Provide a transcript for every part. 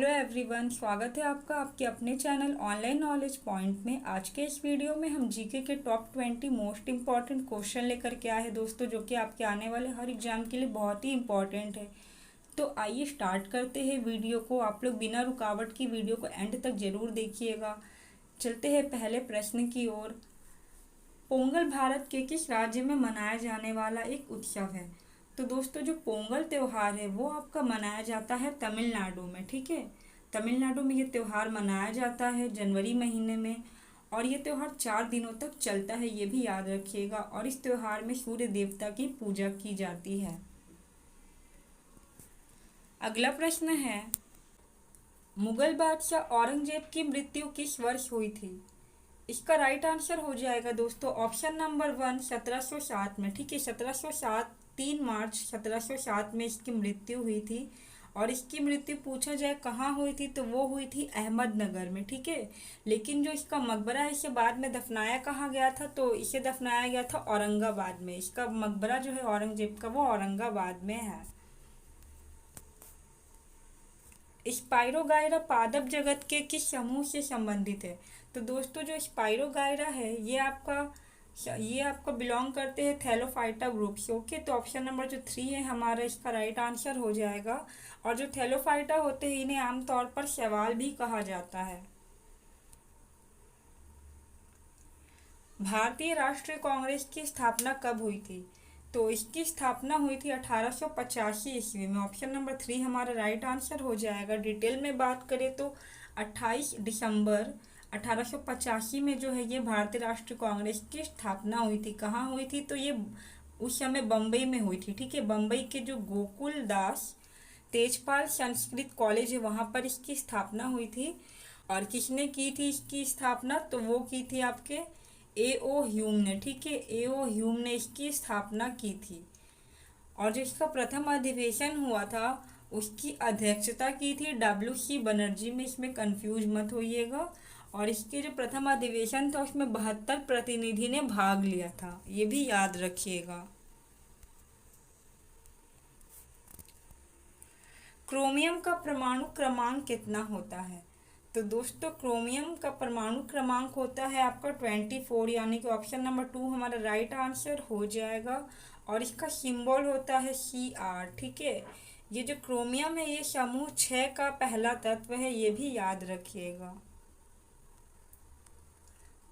Hello everyone, स्वागत है आपका आपके अपने चैनल ऑनलाइन नॉलेज पॉइंट में। आज के इस वीडियो में हम जीके के टॉप 20 मोस्ट इम्पॉर्टेंट क्वेश्चन लेकर के आए हैं दोस्तों, जो कि आपके आने वाले हर एग्जाम के लिए बहुत ही इम्पॉर्टेंट है। तो आइए स्टार्ट करते हैं वीडियो को। आप लोग बिना रुकावट की वीडियो को एंड तक जरूर देखिएगा। चलते हैं पहले प्रश्न की ओर। पोंगल भारत के किस राज्य में मनाया जाने वाला एक उत्सव है? तो दोस्तों, जो पोंगल त्योहार है वो आपका मनाया जाता है तमिलनाडु में। ठीक है, तमिलनाडु में ये त्योहार मनाया जाता है जनवरी महीने में, और ये त्योहार 4 दिनों तक चलता है, ये भी याद रखिएगा। और इस त्योहार में सूर्य देवता की पूजा की जाती है। अगला प्रश्न है, मुगल बादशाह औरंगजेब की मृत्यु किस वर्ष हुई थी? इसका राइट आंसर हो जाएगा दोस्तों ऑप्शन नंबर 1, 1707 में। ठीक है, 1707, 3 मार्च 1707 में इसकी मृत्यु हुई थी। और इसकी मृत्यु पूछा जाए कहाँ हुई थी, तो वो हुई थी अहमदनगर में। ठीक है, लेकिन जो इसका मकबरा है इसे बाद में दफनाया कहाँ गया था, तो इसे दफनाया गया था औरंगाबाद में। इसका मकबरा जो है औरंगजेब का वो औरंगाबाद में है। स्पाइरोगाइरा पादप जगत के किस समूह से संबंधित है? तो दोस्तों, जो स्पाइरोगाइरा है ये आपका बिलोंग करते हैं थैलोफाइटा ग्रुप से। ओके, तो ऑप्शन नंबर जो 3 है हमारा इसका राइट आंसर हो जाएगा। और जो थैलोफाइटा होते हैं इन्हें आमतौर पर शैवाल भी कहा जाता है। भारतीय राष्ट्रीय कांग्रेस की स्थापना कब हुई थी? तो इसकी स्थापना हुई थी 1885 ईस्वी में। ऑप्शन नंबर 3 हमारा राइट आंसर हो जाएगा। डिटेल में बात करें तो 28 दिसंबर 1885 में जो है ये भारतीय राष्ट्रीय कांग्रेस की स्थापना हुई थी। कहाँ हुई थी? तो ये उस समय बम्बई में हुई थी। ठीक है, बम्बई के जो गोकुल दास तेजपाल संस्कृत कॉलेज है वहाँ पर इसकी स्थापना हुई थी। और किसने की थी इसकी स्थापना? तो वो की थी आपके A.O. ह्यूम ने। ठीक है, A.O. ह्यूम ने इसकी स्थापना की थी। और जो इसका प्रथम अधिवेशन हुआ था उसकी अध्यक्षता की थी W.C. बनर्जी में। इसमें कंफ्यूज मत होइएगा। और इसके जो प्रथम अधिवेशन था उसमें 72 प्रतिनिधि ने भाग लिया था, ये भी याद रखिएगा। क्रोमियम का परमाणु क्रमांक कितना होता है? तो दोस्तों, क्रोमियम का परमाणु क्रमांक होता है आपका 24, यानी कि ऑप्शन नंबर 2 हमारा राइट आंसर हो जाएगा। और इसका सिंबल होता है Cr। ठीक है, ये जो क्रोमियम है ये समूह 6 का पहला तत्व है, ये भी याद रखिएगा।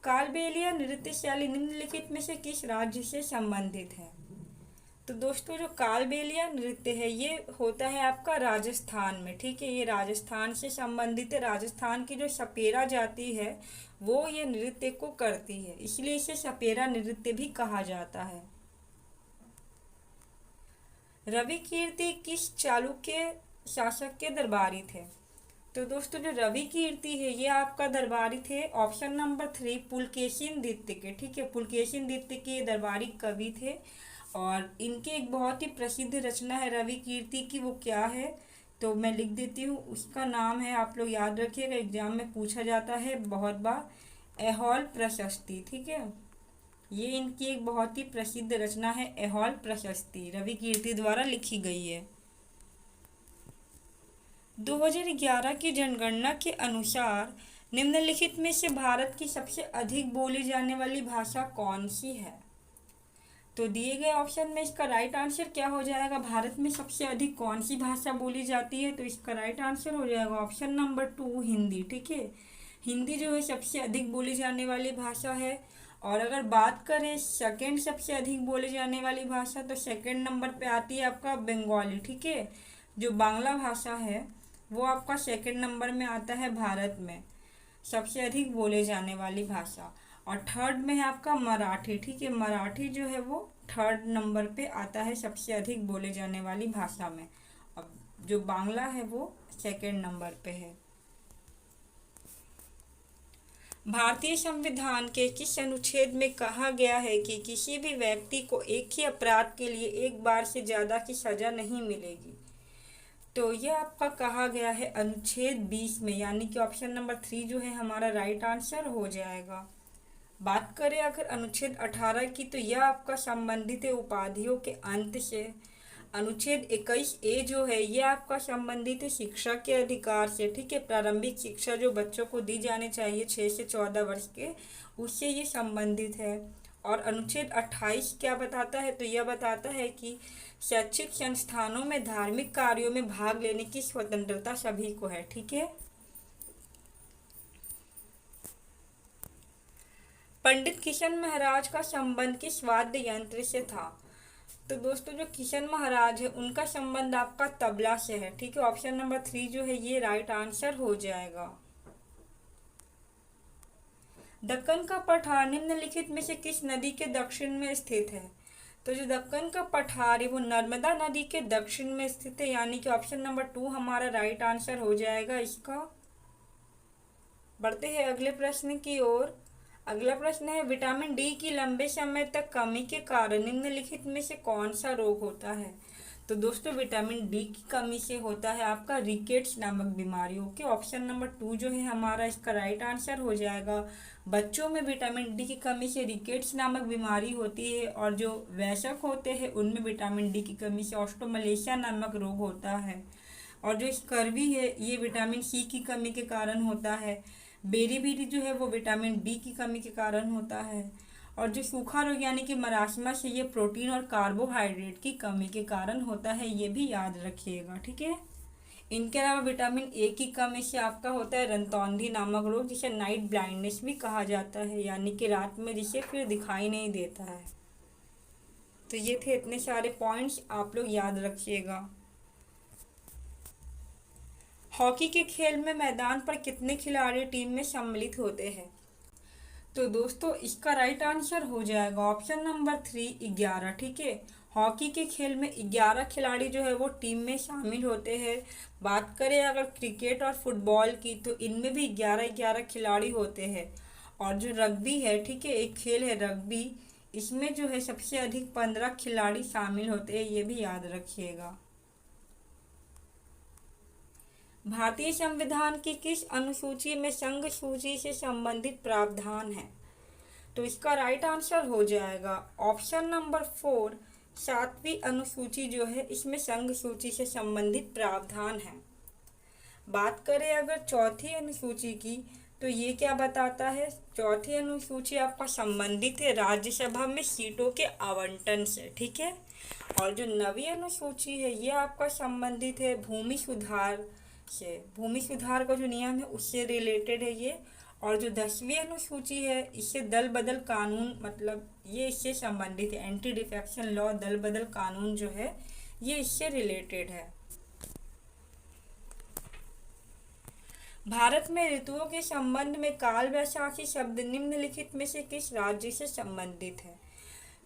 कालबेलिया नृत्य शैली निम्नलिखित में से किस राज्य से संबंधित है? तो दोस्तों, जो कालबेलिया नृत्य है ये होता है आपका राजस्थान में। ठीक है, ये राजस्थान से संबंधित है। राजस्थान की जो सपेरा जाति है वो ये नृत्य को करती है, इसलिए इसे सपेरा नृत्य भी कहा जाता है। रवि कीर्ति किस चालुक्य शासक के दरबारी थे? तो दोस्तों, जो रवि कीर्ति है ये आपका दरबारी थे ऑप्शन नंबर 3 पुलकेशिन द्वितीय के। ठीक है, पुलकेशिन द्वितीय के दरबारी कवि थे। और इनकी एक बहुत ही प्रसिद्ध रचना है रवि कीर्ति की, वो क्या है तो मैं लिख देती हूँ। उसका नाम है, आप लोग याद रखिएगा, एग्जाम में पूछा जाता है बहुत बार, ऐहोल प्रशस्ति। ठीक है, ये इनकी एक बहुत ही प्रसिद्ध रचना है ऐहोल प्रशस्ति, रवि कीर्ति द्वारा लिखी गई है। 2011 की जनगणना के अनुसार निम्नलिखित में से भारत की सबसे अधिक बोली जाने वाली भाषा कौन सी है? तो दिए गए ऑप्शन में इसका राइट आंसर क्या हो जाएगा? भारत में सबसे अधिक कौन सी भाषा बोली जाती है? तो इसका राइट आंसर हो जाएगा ऑप्शन नंबर 2 हिंदी। ठीक है, हिंदी जो है सबसे अधिक बोली जाने वाली भाषा है। और अगर बात करें सेकंड सबसे अधिक बोली जाने वाली भाषा, तो सेकंड नंबर पे आती है आपका बंगाली। ठीक है, जो बांग्ला भाषा है वो आपका सेकंड नंबर में आता है भारत में सबसे अधिक बोले जाने वाली भाषा। और थर्ड में है आपका मराठी। ठीक है, मराठी जो है वो थर्ड नंबर पे आता है सबसे अधिक बोले जाने वाली भाषा में। अब जो बांग्ला है वो सेकंड नंबर पे है। भारतीय संविधान के किस अनुच्छेद में कहा गया है कि किसी भी व्यक्ति को एक ही अपराध के लिए एक बार से ज़्यादा की सज़ा नहीं मिलेगी? तो यह आपका कहा गया है अनुच्छेद 20 में, यानी कि ऑप्शन नंबर 3 जो है हमारा राइट आंसर हो जाएगा। बात करें अगर अनुच्छेद 18 की, तो यह आपका संबंधित है उपाधियों के अंत से। अनुच्छेद 21A जो है ये आपका संबंधित है शिक्षा के अधिकार से, ठीक है। प्रारंभिक शिक्षा जो बच्चों को दी जानी चाहिए 6 से 14 वर्ष के, उससे ये संबंधित है। और अनुच्छेद 28 क्या बताता है, तो यह बताता है कि शैक्षिक संस्थानों में धार्मिक कार्यों में भाग लेने की स्वतंत्रता सभी को है, ठीक है। पंडित किशन महाराज का संबंध किस वाद्य यंत्र से था, तो दोस्तों जो किशन महाराज है उनका संबंध आपका तबला से है, ठीक है। ऑप्शन नंबर 3 जो है ये राइट आंसर हो जाएगा। दक्कन का पठार निम्नलिखित में से किस नदी के दक्षिण में स्थित है, तो जो दक्कन का पठार है वो नर्मदा नदी के दक्षिण में स्थित है, यानी कि ऑप्शन नंबर 2 हमारा राइट आंसर हो जाएगा इसका। बढ़ते हैं अगले प्रश्न की ओर। अगला प्रश्न है विटामिन डी की लंबे समय तक कमी के कारण निम्नलिखित में से कौन सा रोग होता है, तो दोस्तों विटामिन डी की कमी से होता है आपका रिकेट्स नामक बीमारी। ओके, ऑप्शन नंबर 2 जो है हमारा इसका राइट आंसर हो जाएगा। बच्चों में विटामिन डी की कमी से रिकेट्स नामक बीमारी होती है, और जो वयस्क होते हैं उनमें विटामिन डी की कमी से ऑस्ट्रोमलेशिया नामक रोग होता है। और जो स्कर्वी है ये विटामिन सी की कमी के कारण होता है। बेरी जो है वो विटामिन डी की कमी के कारण होता है। और जो सूखा रोग यानी कि मरासमा से ये प्रोटीन और कार्बोहाइड्रेट की कमी के कारण होता है, ये भी याद रखिएगा, ठीक है। इनके अलावा विटामिन ए की कमी से आपका होता है रंतौंधी नामक रोग, जिसे नाइट ब्लाइंडनेस भी कहा जाता है, यानी कि रात में जिसे फिर दिखाई नहीं देता है। तो ये थे इतने सारे पॉइंट्स, आप लोग याद रखिएगा। हॉकी के खेल में मैदान पर कितने खिलाड़ी टीम में सम्मिलित होते हैं, तो दोस्तों इसका राइट आंसर हो जाएगा ऑप्शन नंबर 3 11, ठीक है। हॉकी के खेल में 11 खिलाड़ी जो है वो टीम में शामिल होते हैं। बात करें अगर क्रिकेट और फुटबॉल की, तो इनमें भी 11 खिलाड़ी होते हैं। और जो रग्बी है, ठीक है, एक खेल है रग्बी, इसमें जो है सबसे अधिक 15 खिलाड़ी शामिल होते हैं, ये भी याद रखिएगा। भारतीय संविधान की किस अनुसूची में संघ सूची से संबंधित प्रावधान है, तो इसका राइट आंसर हो जाएगा ऑप्शन नंबर 4 7वीं अनुसूची जो है इसमें संघ सूची से संबंधित प्रावधान है। बात करें अगर चौथी अनुसूची की, तो ये क्या बताता है, चौथी अनुसूची आपका संबंधित है राज्यसभा में सीटों के आवंटन से, ठीक है। और जो 9वीं अनुसूची है ये आपका संबंधित है भूमि सुधार से, भूमि सुधार का जो नियम है उससे रिलेटेड है ये। और जो 10वीं अनुसूची है इससे दल बदल कानून, मतलब ये इससे संबंधित है, एंटी डिफेक्शन लॉ दल बदल कानून जो है ये इससे रिलेटेड है। भारत में ऋतुओं के संबंध में काल वैशाखी शब्द निम्नलिखित में से किस राज्य से संबंधित है,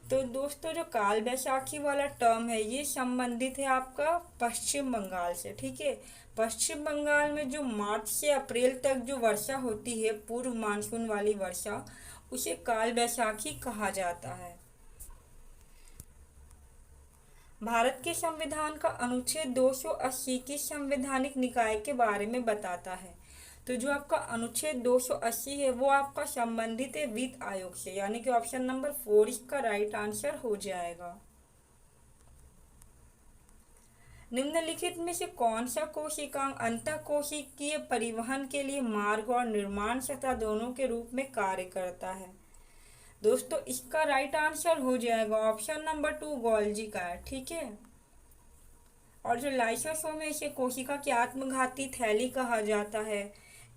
तो दोस्तों जो काल वैशाखी वाला टर्म है ये संबंधित है आपका पश्चिम बंगाल से, ठीक है। पश्चिम बंगाल में जो मार्च से अप्रैल तक जो वर्षा होती है, पूर्व मानसून वाली वर्षा, उसे काल वैशाखी कहा जाता है। भारत के संविधान का अनुच्छेद 280 किस संवैधानिक निकाय के बारे में बताता है, तो जो आपका अनुच्छेद 280 है वो आपका संबंधित है वित्त आयोग से, यानी कि ऑप्शन नंबर 4 इसका राइट आंसर हो जाएगा। निम्नलिखित में से कौन सा कोशिकांग अंतःकोशिकीय परिवहन के लिए मार्ग और निर्माण सतह दोनों के रूप में कार्य करता है, दोस्तों इसका राइट आंसर हो जाएगा ऑप्शन नंबर 2 गोल्जी का है, ठीक है। और जो लाइसोसोम है इसे कोशिका की आत्मघाती थैली कहा जाता है।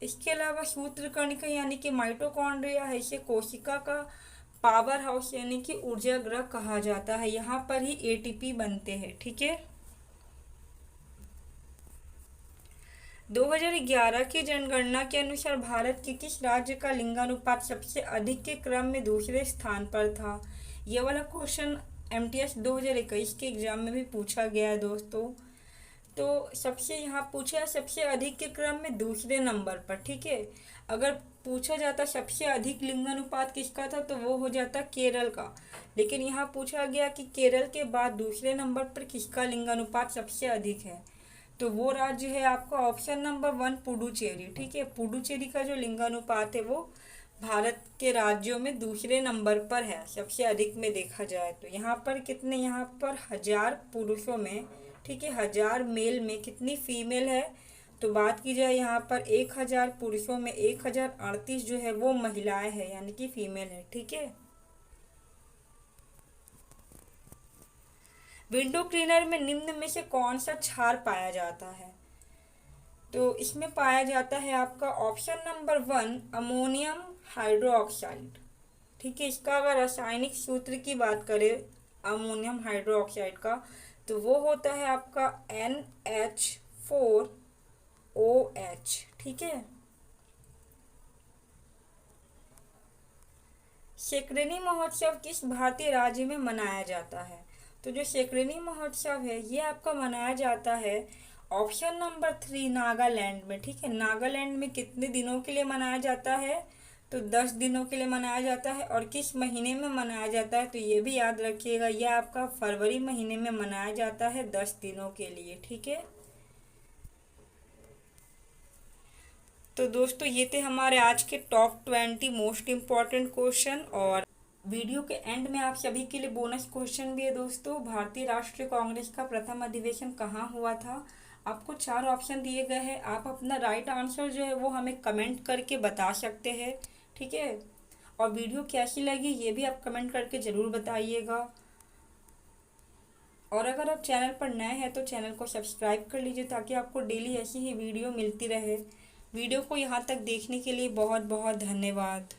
इसके अलावा सूत्रकणिका यानी कि माइटोकॉन्ड्रिया है, इसे कोशिका का पावर हाउस यानी कि ऊर्जा गृह कहा जाता है, यहाँ पर ही एटीपी बनते हैं, ठीक है। 2011 की जनगणना के अनुसार भारत के किस राज्य का लिंगानुपात सबसे अधिक के क्रम में दूसरे स्थान पर था, ये वाला क्वेश्चन MTS 2021 के एग्जाम में भी पूछा गया है दोस्तों। तो सबसे यहाँ पूछा है सबसे अधिक के क्रम में दूसरे नंबर पर, ठीक है। अगर पूछा जाता सबसे अधिक लिंगानुपात किसका था तो वो हो जाता केरल का, लेकिन यहाँ पूछा गया कि केरल के बाद दूसरे नंबर पर किसका लिंगानुपात सबसे अधिक है, तो वो राज्य है आपका ऑप्शन नंबर 1 पुडुचेरी, ठीक है। पुडुचेरी का जो लिंगानुपात है वो भारत के राज्यों में दूसरे नंबर पर है, सबसे अधिक में देखा जाए तो। यहाँ पर कितने, यहाँ पर 1000 पुरुषों में, ठीक है, 1000 मेल में कितनी फीमेल है, तो बात की जाए यहाँ पर 1000 पुरुषों में 1038 जो है वो महिलाएं हैं, यानी कि फीमेल है, ठीक है। विंडो क्लीनर में निम्न में से कौन सा क्षार पाया जाता है, तो इसमें पाया जाता है आपका ऑप्शन नंबर 1 अमोनियम हाइड्रोक्साइड, ठीक है। इसका अगर रासायनिक सूत्र की बात करें अमोनियम हाइड्रोक्साइड का, तो वो होता है आपका NH4OH, ठीक है। शेकरनी महोत्सव किस भारतीय राज्य में मनाया जाता है, तो जो शेकरनी महोत्सव है ये आपका मनाया जाता है ऑप्शन नंबर 3 नागालैंड में, ठीक है। नागालैंड में कितने दिनों के लिए मनाया जाता है, तो 10 दिनों के लिए मनाया जाता है। और किस महीने में मनाया जाता है, तो ये भी याद रखिएगा, यह आपका फरवरी महीने में मनाया जाता है 10 दिनों के लिए, ठीक है। तो दोस्तों ये थे हमारे आज के टॉप 20 मोस्ट इम्पॉर्टेंट क्वेश्चन। और वीडियो के एंड में आप सभी के लिए बोनस क्वेश्चन भी है दोस्तों। भारतीय राष्ट्रीय कांग्रेस का प्रथम अधिवेशन कहाँ हुआ था, आपको 4 ऑप्शन दिए गए हैं। आप अपना राइट आंसर जो है वो हमें कमेंट करके बता सकते हैं, ठीक है। और वीडियो कैसी लगी ये भी आप कमेंट करके ज़रूर बताइएगा। और अगर आप चैनल पर नए हैं तो चैनल को सब्सक्राइब कर लीजिए, ताकि आपको डेली ऐसी ही वीडियो मिलती रहे। वीडियो को यहाँ तक देखने के लिए बहुत बहुत धन्यवाद।